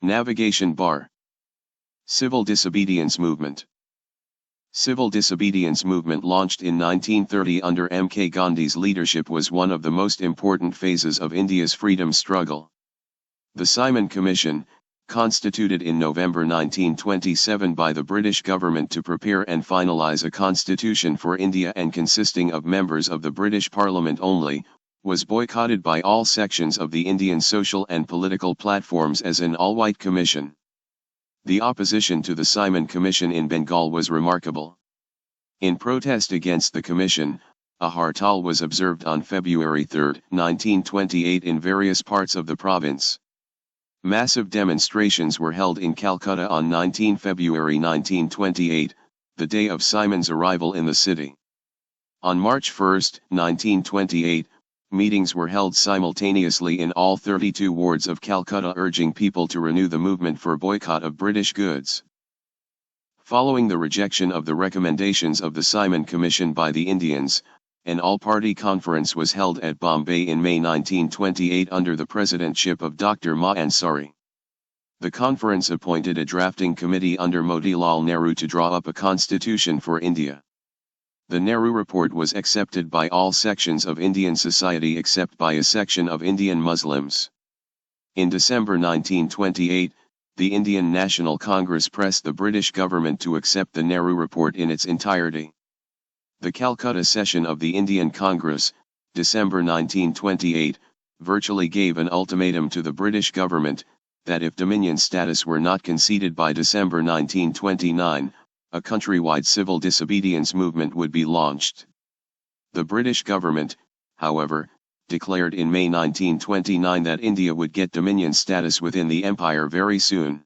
Navigation bar. Civil disobedience movement. Civil disobedience movement launched in 1930 under M.K. Gandhi's leadership was one of the most important phases of India's freedom struggle. The Simon Commission, constituted in November 1927 by the British government to prepare and finalise a constitution for India and consisting of members of the British Parliament only, was boycotted by all sections of the Indian social and political platforms as an all-white commission. The opposition to the Simon Commission in Bengal was remarkable. In protest against the commission, a hartal was observed on February 3, 1928 in various parts of the province. Massive demonstrations were held in Calcutta on 19 February 1928, the day of Simon's arrival in the city. On March 1, 1928, meetings were held simultaneously in all 32 wards of Calcutta urging people to renew the movement for boycott of British goods. Following the rejection of the recommendations of the Simon Commission by the Indians, an all-party conference was held at Bombay in May 1928 under the presidentship of Dr. Ma Ansari. The conference appointed a drafting committee under Motilal Nehru to draw up a constitution for India. The Nehru Report was accepted by all sections of Indian society except by a section of Indian Muslims. In December 1928, the Indian National Congress pressed the British government to accept the Nehru Report in its entirety. The Calcutta session of the Indian Congress, December 1928, virtually gave an ultimatum to the British government, that if Dominion status were not conceded by December 1929, a countrywide civil disobedience movement would be launched. The British government, however, declared in May 1929 that India would get Dominion status within the empire very soon.